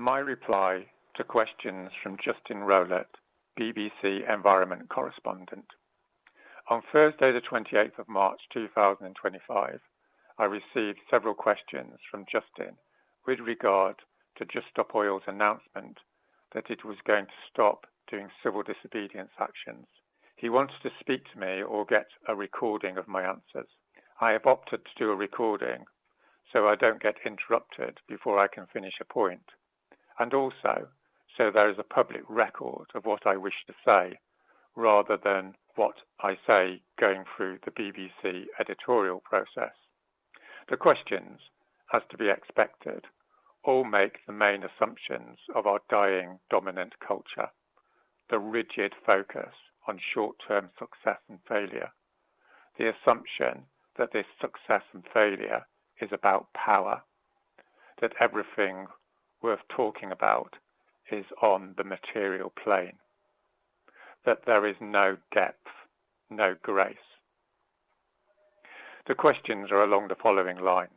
My reply to questions from Justin Rowlatt, BBC Environment Correspondent. On Thursday the 28th of March 2025, I received several questions from Justin with regard to Just Stop Oil's announcement that it was going to stop doing civil disobedience actions. He wanted to speak to me or get a recording of my answers. I have opted to do a recording so I don't get interrupted before I can finish a point, and also so there is a public record of what I wish to say, rather than what I say going through the BBC editorial process. The questions, as to be expected, all make the main assumptions of our dying dominant culture, the rigid focus on short-term success and failure, the assumption that this success and failure is about power, that everything worth talking about is on the material plane, that there is no depth, no grace. The questions are along the following lines.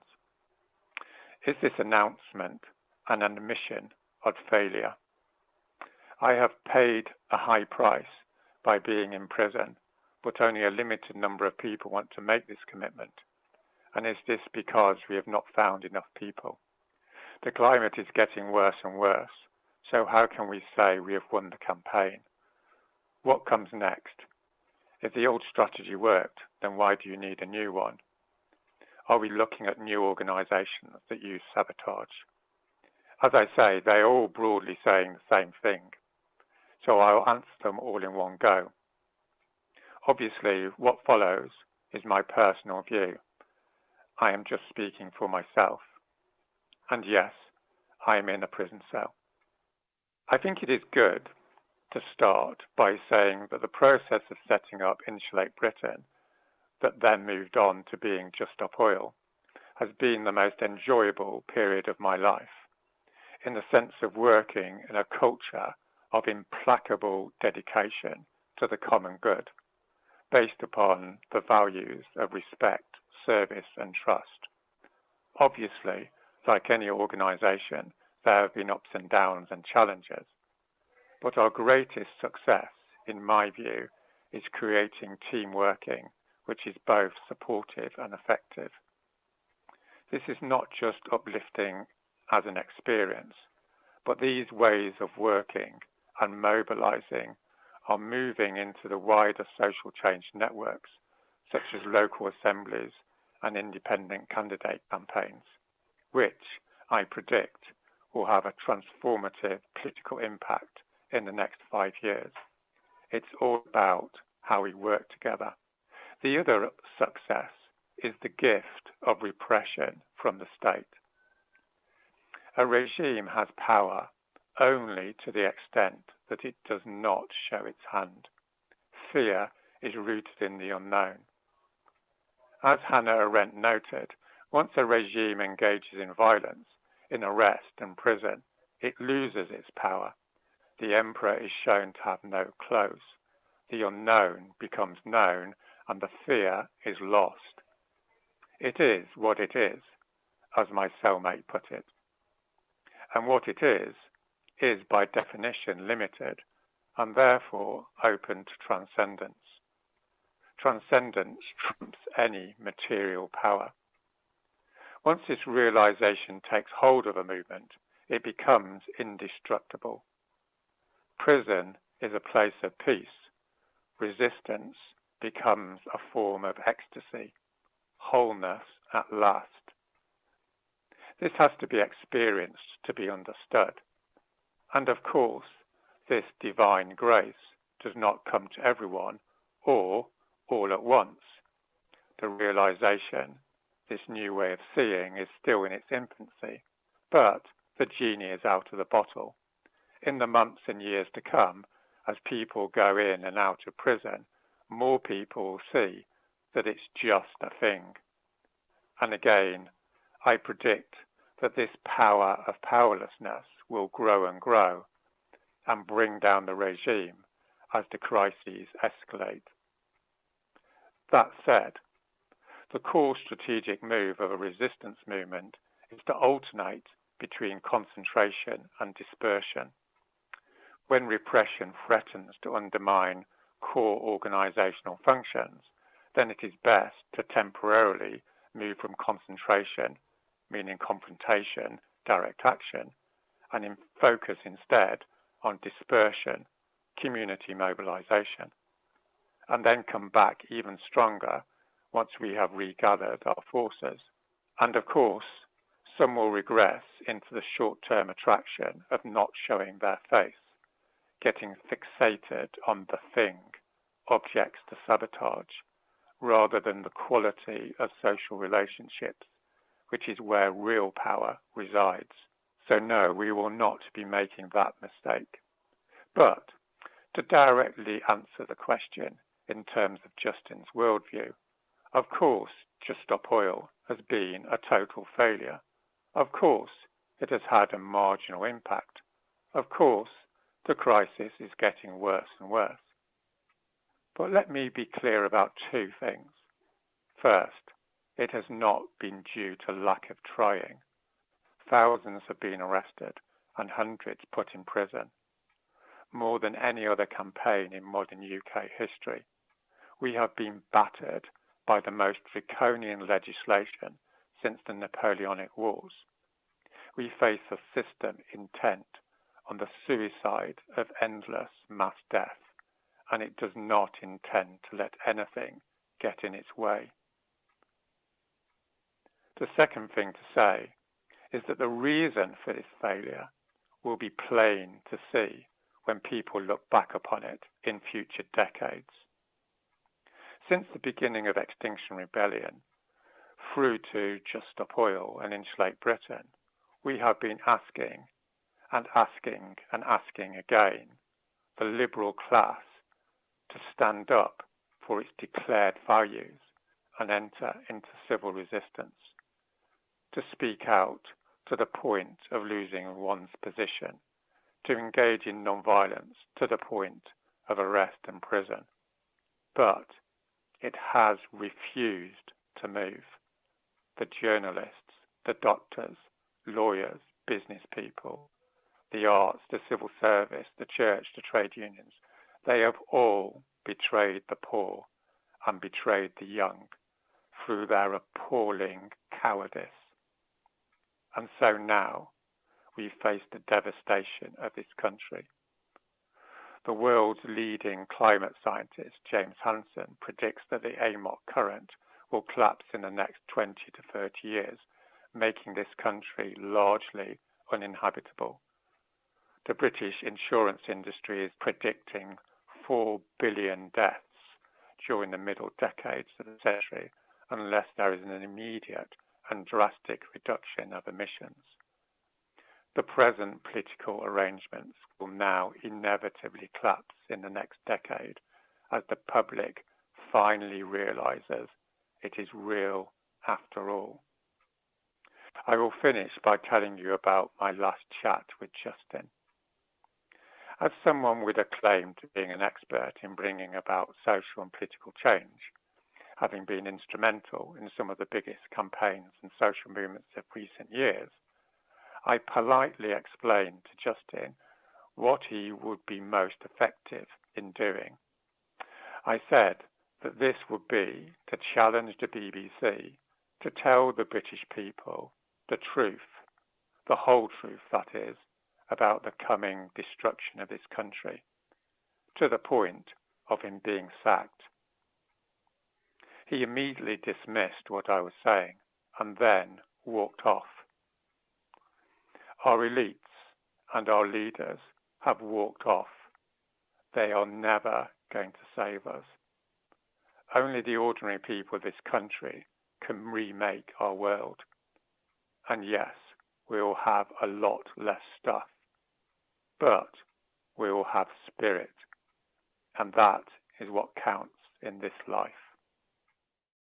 Is this announcement an admission of failure? I have paid a high price by being in prison, but only a limited number of people want to make this commitment. And is this because we have not found enough people? The climate is getting worse and worse, so how can we say we have won the campaign? What comes next? If the old strategy worked, then why do you need a new one? Are we looking at new organisations that use sabotage? As I say, they are all broadly saying the same thing, so I'll answer them all in one go. Obviously, what follows is my personal view. I am just speaking for myself. And yes, I am in a prison cell. I think it is good to start by saying that the process of setting up Insulate Britain, that then moved on to being Just Stop Oil, has been the most enjoyable period of my life, in the sense of working in a culture of implacable dedication to the common good, based upon the values of respect, service and trust. Obviously, like any organisation, there have been ups and downs and challenges, but our greatest success, in my view, is creating team working, which is both supportive and effective. This is not just uplifting as an experience, but these ways of working and mobilising are moving into the wider social change networks, such as local assemblies and independent candidate campaigns, which I predict will have a transformative political impact in the next 5 years. It's all about how we work together. The other success is the gift of repression from the state. A regime has power only to the extent that it does not show its hand. Fear is rooted in the unknown. As Hannah Arendt noted, once a regime engages in violence, in arrest and prison, it loses its power. The emperor is shown to have no clothes. The unknown becomes known, and the fear is lost. It is what it is, as my cellmate put it. And what it is by definition limited, and therefore open to transcendence. Transcendence trumps any material power. Once this realization takes hold of a movement, it becomes indestructible. Prison is a place of peace. Resistance becomes a form of ecstasy, wholeness at last. This has to be experienced to be understood. And of course, this divine grace does not come to everyone or all at once. The realization, this new way of seeing, is still in its infancy, but the genie is out of the bottle. In the months and years to come, as people go in and out of prison, more people will see that it's just a thing. And again, I predict that this power of powerlessness will grow and bring down the regime as the crises escalate. That said, the core strategic move of a resistance movement is to alternate between concentration and dispersion. When repression threatens to undermine core organizational functions, then it is best to temporarily move from concentration, meaning confrontation, direct action, and focus instead on dispersion, community mobilization, and then come back even stronger once we have regathered our forces. And of course, some will regress into the short-term attraction of not showing their face, getting fixated on the thing, objects to sabotage, rather than the quality of social relationships, which is where real power resides. So no, we will not be making that mistake. But to directly answer the question in terms of Justin's worldview, of course, Just Stop Oil has been a total failure. Of course, it has had a marginal impact. Of course, the crisis is getting worse and worse. But let me be clear about two things. First, it has not been due to lack of trying. Thousands have been arrested and hundreds put in prison. More than any other campaign in modern UK history, we have been battered by the most draconian legislation since the Napoleonic Wars. We face a system intent on the suicide of endless mass death, and it does not intend to let anything get in its way. The second thing to say is that the reason for this failure will be plain to see when people look back upon it in future decades. Since the beginning of Extinction Rebellion, through to Just Stop Oil and Insulate Britain, we have been asking and asking and asking again the liberal class to stand up for its declared values and enter into civil resistance, to speak out to the point of losing one's position, to engage in non-violence to the point of arrest and prison. But it has refused to move. The journalists, the doctors, lawyers, business people, the arts, the civil service, the church, the trade unions, they have all betrayed the poor and betrayed the young through their appalling cowardice. And so now we face the devastation of this country. The world's leading climate scientist, James Hansen, predicts that the AMOC current will collapse in the next 20 to 30 years, making this country largely uninhabitable. The British insurance industry is predicting 4 billion deaths during the middle decades of the century unless there is an immediate and drastic reduction of emissions. The present political arrangements will now inevitably collapse in the next decade as the public finally realizes it is real after all. I will finish by telling you about my last chat with Justin. As someone with a claim to being an expert in bringing about social and political change, having been instrumental in some of the biggest campaigns and social movements of recent years, I politely explained to Justin what he would be most effective in doing. I said that this would be to challenge the BBC to tell the British people the truth, the whole truth, that is, about the coming destruction of this country, to the point of him being sacked. He immediately dismissed what I was saying and then walked off. Our elites and our leaders have walked off. They are never going to save us. Only the ordinary people of this country can remake our world. And yes, we will have a lot less stuff, but we will have spirit, and that is what counts in this life.